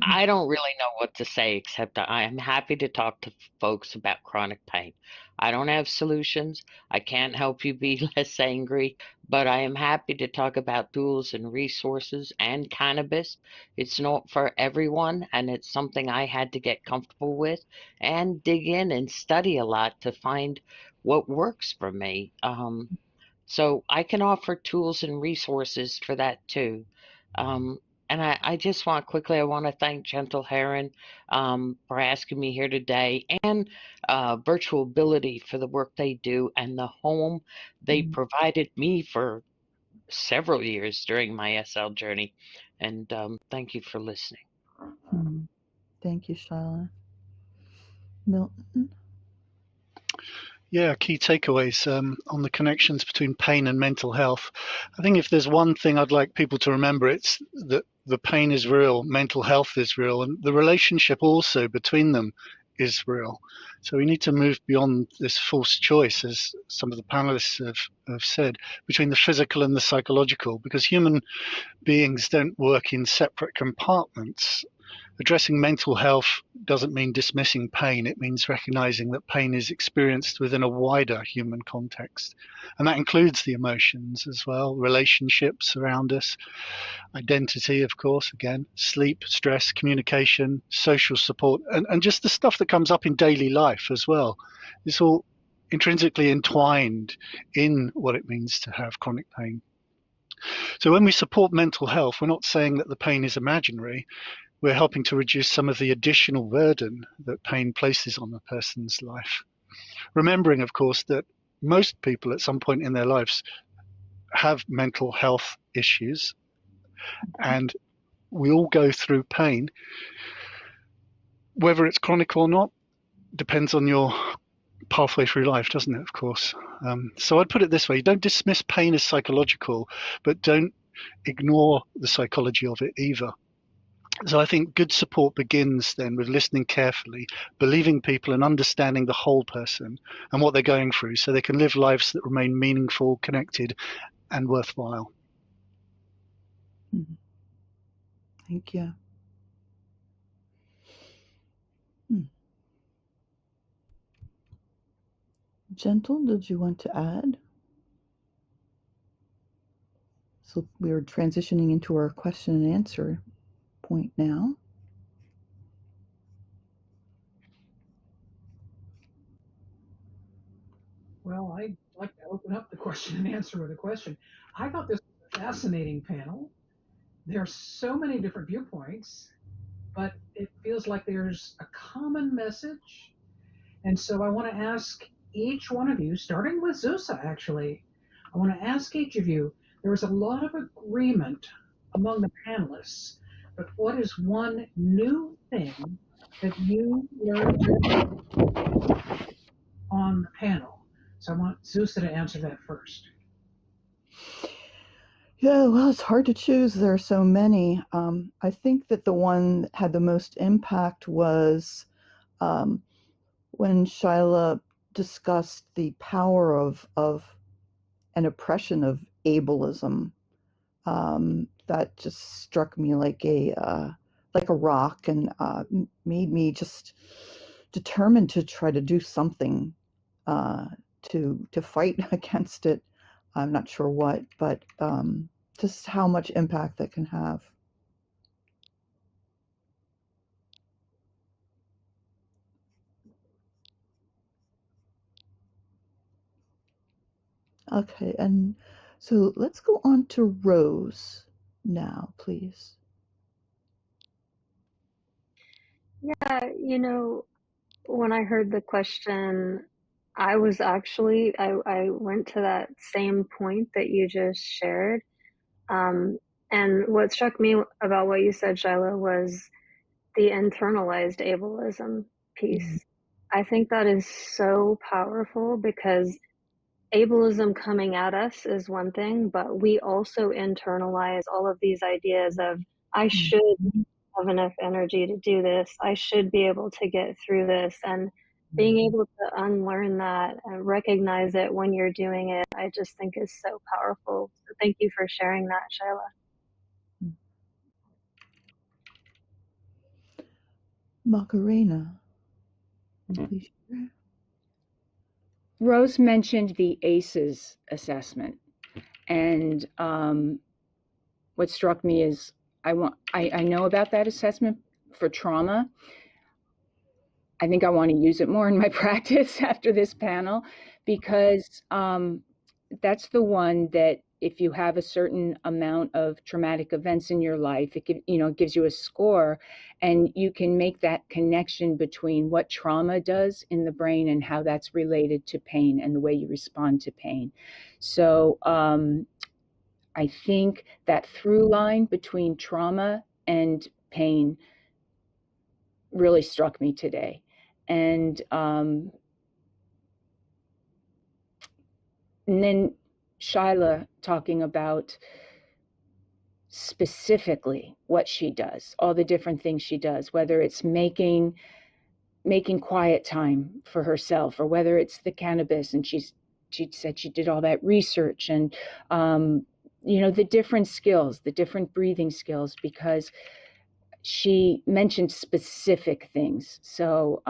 I don't really know what to say except that I am happy to talk to folks about chronic pain. I don't have solutions. I can't help you be less angry, but I am happy to talk about tools and resources and cannabis. It's not for everyone, and it's something I had to get comfortable with and dig in and study a lot to find what works for me. So I can offer tools and resources for that too. Um, and I just I want to thank Gentle Heron for asking me here today and Virtual Ability for the work they do and the home they provided me for several years during my SL journey. And thank you for listening. Thank you, Shyla. Milton. Yeah, key takeaways on the connections between pain and mental health. I think if there's one thing I'd like people to remember, it's that the pain is real, mental health is real, and the relationship also between them is real. So we need to move beyond this false choice, as some of the panelists have said, between the physical and the psychological, because human beings don't work in separate compartments. Addressing mental health doesn't mean dismissing pain. It means recognizing that pain is experienced within a wider human context. And that includes the emotions as well, relationships around us, identity, of course, again, sleep, stress, communication, social support, and just the stuff that comes up in daily life as well. It's all intrinsically entwined in what it means to have chronic pain. So when we support mental health, we're not saying that the pain is imaginary. We're helping to reduce some of the additional burden that pain places on a person's life. Remembering, of course, that most people at some point in their lives have mental health issues, and we all go through pain. Whether it's chronic or not depends on your pathway through life, doesn't it, of course? So I'd put it this way: don't dismiss pain as psychological, but don't ignore the psychology of it either. So I think good support begins then with listening carefully, believing people and understanding the whole person and what they're going through so they can live lives that remain meaningful, connected, and worthwhile. Thank you. Gentle, did you want to add? So we're transitioning into our question and answer point now. Well, I'd like to open up the question and answer with a question. I thought this was a fascinating panel. There are so many different viewpoints, but it feels like there's a common message. And so I want to ask each one of you, starting with Zusa, actually, I want to ask each of you, there was a lot of agreement among the panelists, but what is one new thing that you learned on the panel? So I want Zusa to answer that first. Yeah, well, it's hard to choose. There are so many. I think that the one that had the most impact was when Shyla discussed the power of an oppression of ableism. That just struck me like a rock and made me just determined to try to do something to fight against it. I'm not sure what, but just how much impact that can have. Okay, and so let's go on to Rose now, please. Yeah, you know, when I heard the question, I was actually, I went to that same point that you just shared. And what struck me about what you said, Shyla, was the internalized ableism piece. I think that is so powerful because ableism coming at us is one thing, but we also internalize all of these ideas of, I should have enough energy to do this. I should be able to get through this. And being able to unlearn that and recognize it when you're doing it, I just think is so powerful. So thank you for sharing that, Shyla. Macarena. Rose mentioned the ACEs assessment, and what struck me is I know about that assessment for trauma. I think I want to use it more in my practice after this panel, because that's the one that if you have a certain amount of traumatic events in your life, it gives you a score, and you can make that connection between what trauma does in the brain and how that's related to pain and the way you respond to pain. So I think that through line between trauma and pain really struck me today. And then Shyla talking about specifically what she does, all the different things she does, whether it's making quiet time for herself, or whether it's the cannabis, and she said she did all that research, and the different skills, the different breathing skills, because she mentioned specific things. So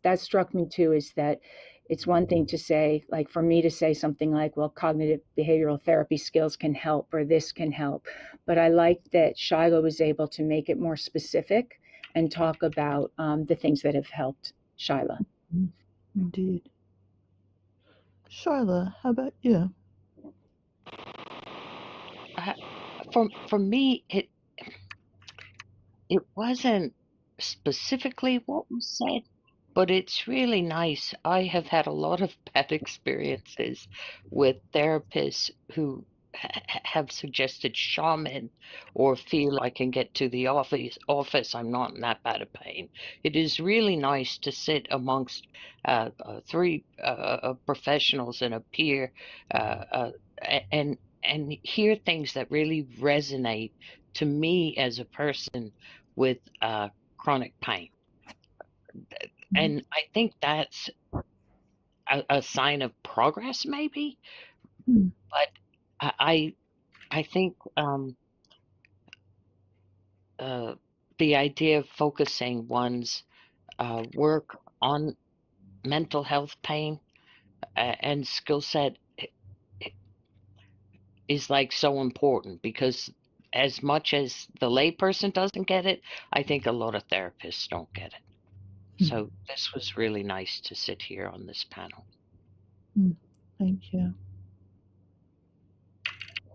that struck me too, is that it's one thing to say, like for me to say something like, well, cognitive behavioral therapy skills can help, or this can help. But I like that Shyla was able to make it more specific and talk about the things that have helped Shyla. Indeed. Shyla, how about you? For me, it wasn't specifically what was said, but it's really nice. I have had a lot of bad experiences with therapists who have suggested shaman, or feel I can get to the office. I'm not in that bad of pain. It is really nice to sit amongst three professionals and a peer, and hear things that really resonate to me as a person with chronic pain. And I think that's a sign of progress, maybe. But I think the idea of focusing one's work on mental health pain and skill set is like so important, because as much as the layperson doesn't get it, I think a lot of therapists don't get it. So this was really nice to sit here on this panel. Thank you.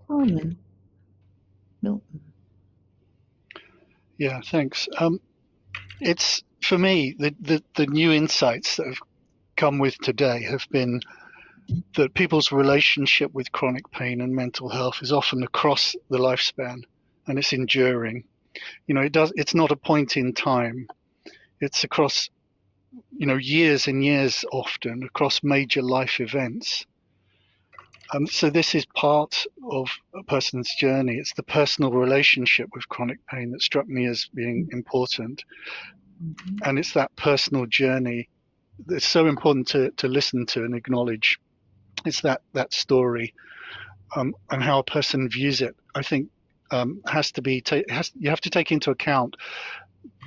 Milton. Yeah, thanks. It's, for me, the new insights that have come with today have been that people's relationship with chronic pain and mental health is often across the lifespan, and it's enduring. It's not a point in time. It's across, years and years, often across major life events. So this is part of a person's journey. It's the personal relationship with chronic pain that struck me as being important. And it's that personal journey that's so important to listen to and acknowledge. It's that story, and how a person views it, I think, has to be, you have to take into account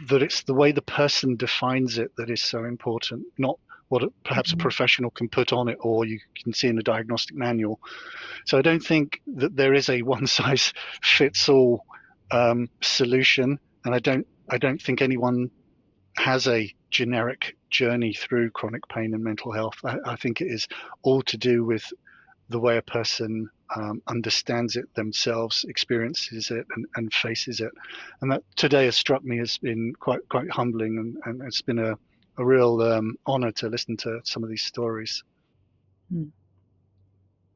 that it's the way the person defines it that is so important, not what perhaps a professional can put on it or you can see in the diagnostic manual. So I don't think that there is a one-size-fits-all solution, and I don't think anyone has a generic journey through chronic pain and mental health. I think it is all to do with the way a person understands it themselves, experiences it, and faces it. And that today has struck me as being quite humbling, and it's been a real honor to listen to some of these stories.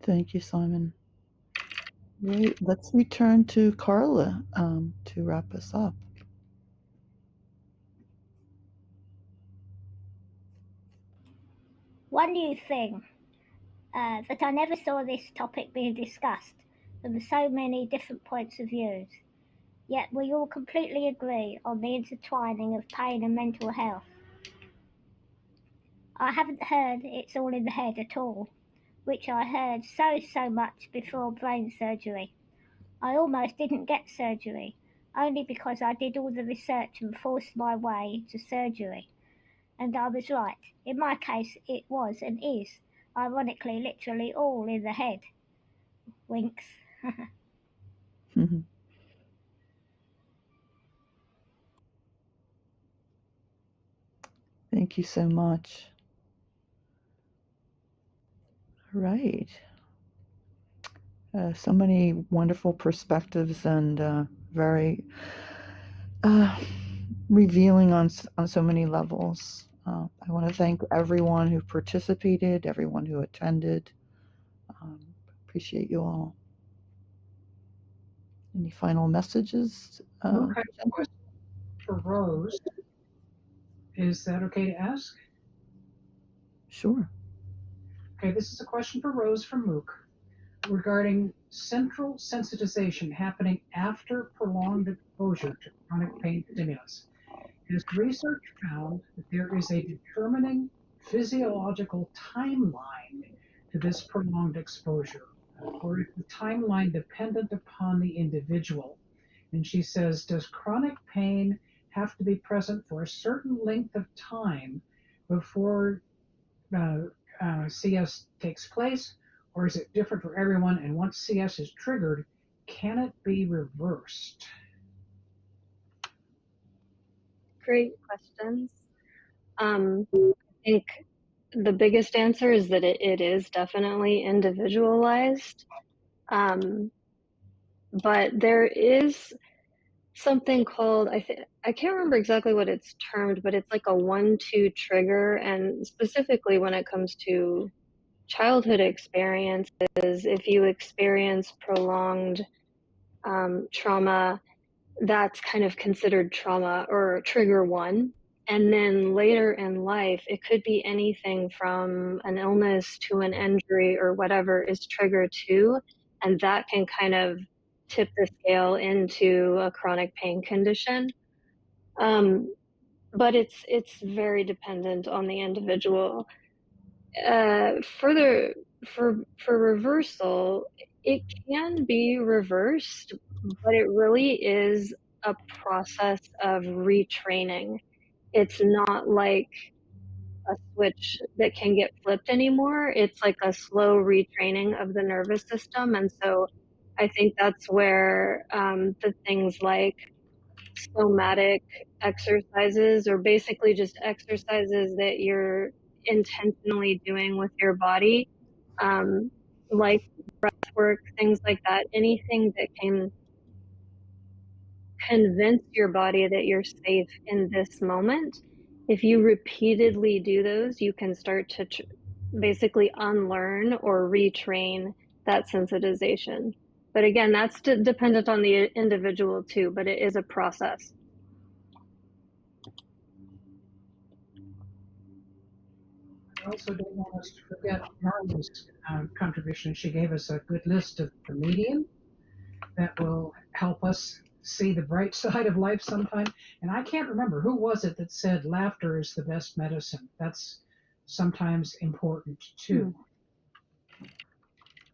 Thank you, Simon. Great. Let's return to Carla to wrap us up. One new thing that I never saw this topic being discussed from so many different points of views. Yet we all completely agree on the intertwining of pain and mental health. I haven't heard it's all in the head at all, which I heard so much before brain surgery. I almost didn't get surgery, only because I did all the research and forced my way to surgery. And I was right. In my case, it was and is, ironically, literally all in the head. Winks. Thank you so much. All right. So many wonderful perspectives and very revealing on so many levels. I want to thank everyone who participated, everyone who attended. Appreciate you all. Any final messages? Okay, question for Rose. Is that okay to ask? Sure. Okay, this is a question for Rose from MOOC regarding central sensitization happening after prolonged exposure to chronic pain stimulus. Has research found that there is a determining physiological timeline to this prolonged exposure, or is the timeline dependent upon the individual? And she says, does chronic pain have to be present for a certain length of time before CS takes place, or is it different for everyone? And once CS is triggered, can it be reversed? Great questions. I think the biggest answer is that it is definitely individualized. But there is something called, I can't remember exactly what it's termed, but it's like a 1-2 trigger. And specifically when it comes to childhood experiences, if you experience prolonged trauma, that's kind of considered trauma or trigger 1. And then later in life, it could be anything from an illness to an injury or whatever is trigger 2. And that can kind of tip the scale into a chronic pain condition. But it's very dependent on the individual. For reversal, it can be reversed, but it really is a process of retraining. It's not like a switch that can get flipped anymore. It's like a slow retraining of the nervous system. And so I think that's where the things like somatic exercises, or basically just exercises that you're intentionally doing with your body, like breath work, things like that, anything that can convince your body that you're safe in this moment. If you repeatedly do those, you can start to basically unlearn or retrain that sensitization. But again, that's dependent on the individual too, but it is a process. I also don't want us to forget Marley's contribution. She gave us a good list of the medium that will help us see the bright side of life sometime. And I can't remember, who was it that said laughter is the best medicine? That's sometimes important too.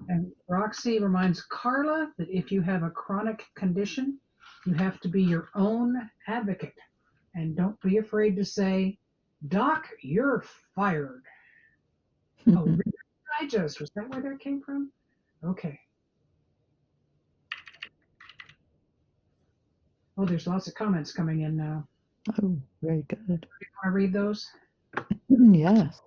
And Roxy reminds Carla that if you have a chronic condition, you have to be your own advocate. And don't be afraid to say, Doc, you're fired. Oh, Reader's Digest, was that where that came from? Okay. Oh, there's lots of comments coming in now. Oh, very good. Do you want to read those? Yes.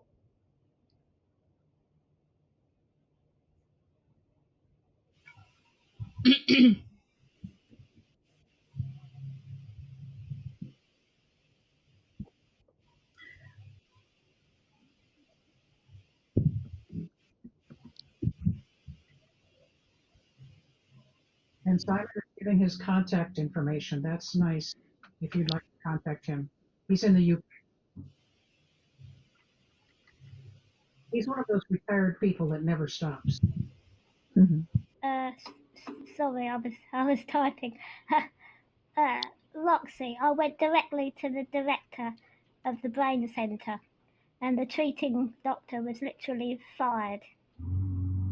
And Simon is giving his contact information. That's nice if you'd like to contact him. He's in the UK. He's one of those retired people that never stops. Mm-hmm. Sorry, I was typing. Roxy, I went directly to the director of the brain centre, and the treating doctor was literally fired.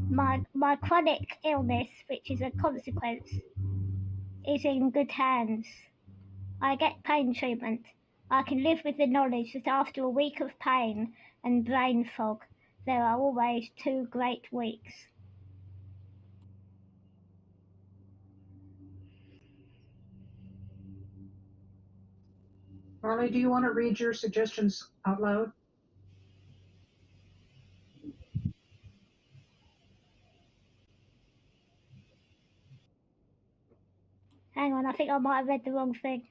My chronic illness, which is a consequence, is in good hands. I get pain treatment. I can live with the knowledge that after a week of pain and brain fog, there are always 2 great weeks. Marley, do you want to read your suggestions out loud? Hang on, I think I might have read the wrong thing.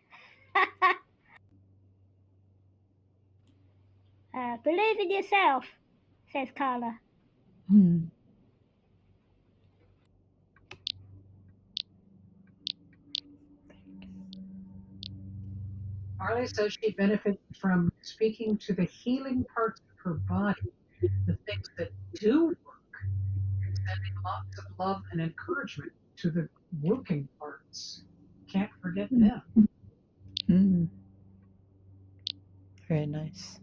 Believe in yourself, says Carla. Hmm. Marley says she benefited from speaking to the healing parts of her body, the things that do work, and sending lots of love and encouragement to the working parts. Can't forget them. Mm. Very nice.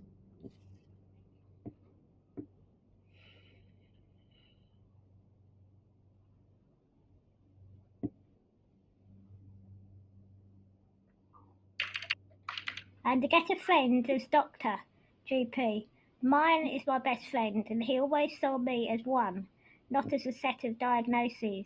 And to get a friend as doctor, GP. Mine is my best friend, and he always saw me as one, not as a set of diagnoses.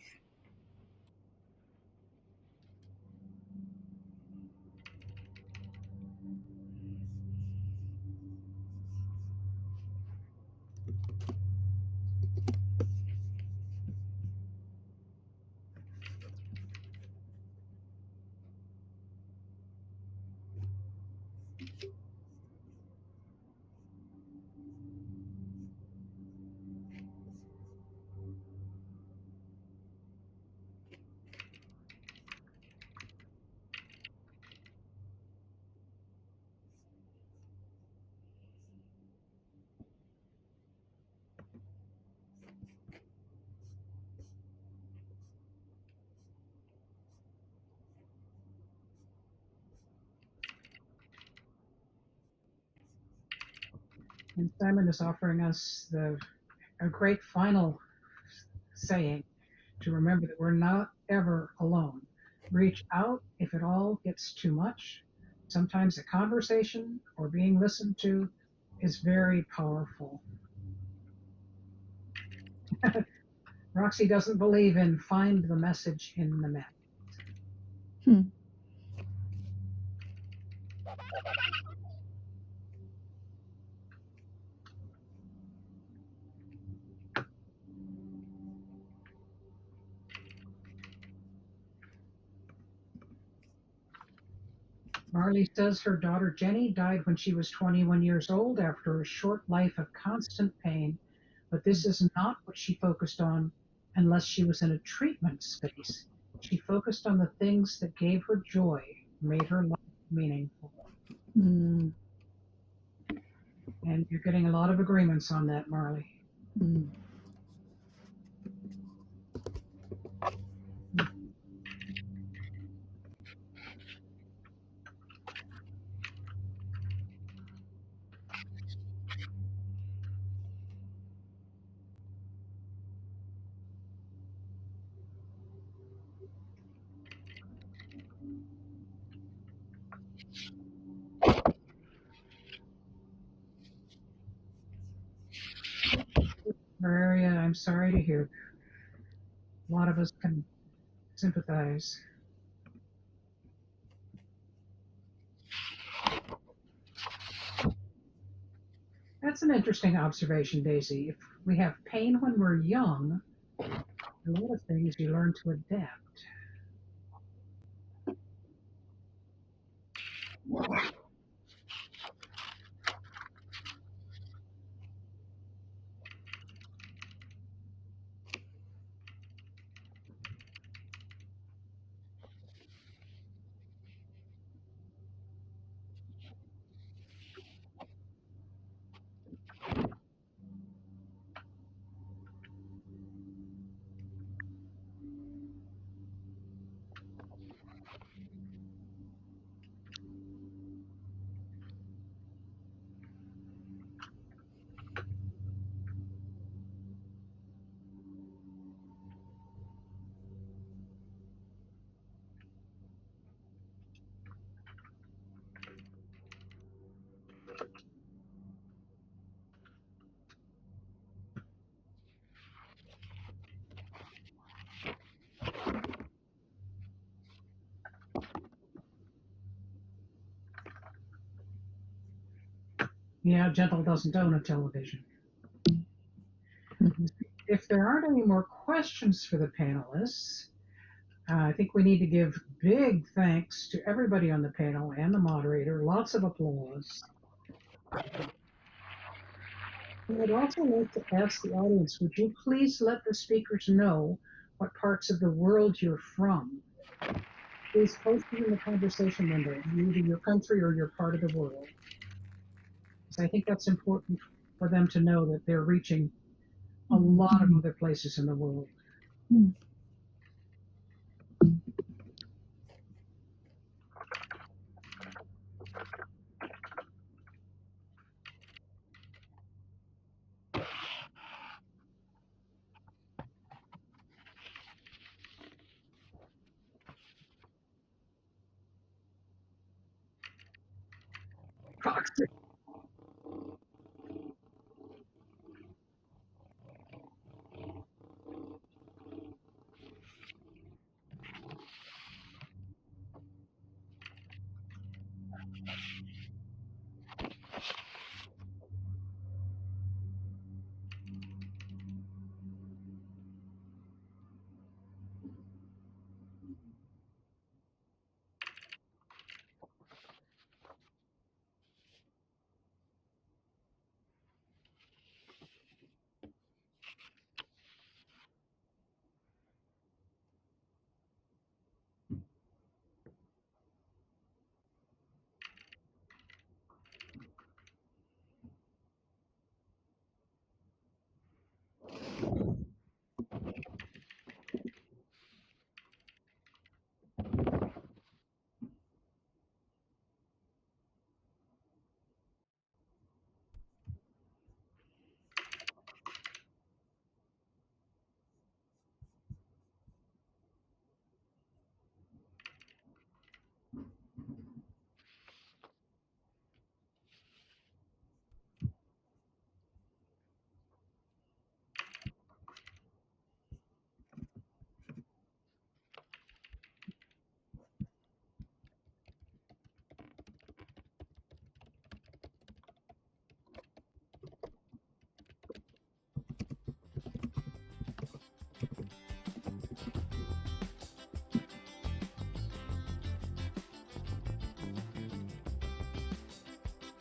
And Simon is offering us a great final saying to remember that we're not ever alone. Reach out if it all gets too much. Sometimes a conversation or being listened to is very powerful. Roxy doesn't believe in find the message in the map. Marley says her daughter Jenny died when she was 21 years old after a short life of constant pain, but this is not what she focused on unless she was in a treatment space. She focused on the things that gave her joy, made her life meaningful. Mm. And you're getting a lot of agreements on that, Marley. Mm. Maria, I'm sorry to hear that. A lot of us can sympathize. That's an interesting observation, Daisy. If we have pain when we're young, a lot of things you learn to adapt. Yeah, Gentle doesn't own a television. If there aren't any more questions for the panelists, I think we need to give big thanks to everybody on the panel and the moderator. Lots of applause. And I'd also like to ask the audience, would you please let the speakers know what parts of the world you're from? Please post it in the conversation window, either your country or your part of the world. Because I think that's important for them to know that they're reaching a lot of other places in the world. Toxic.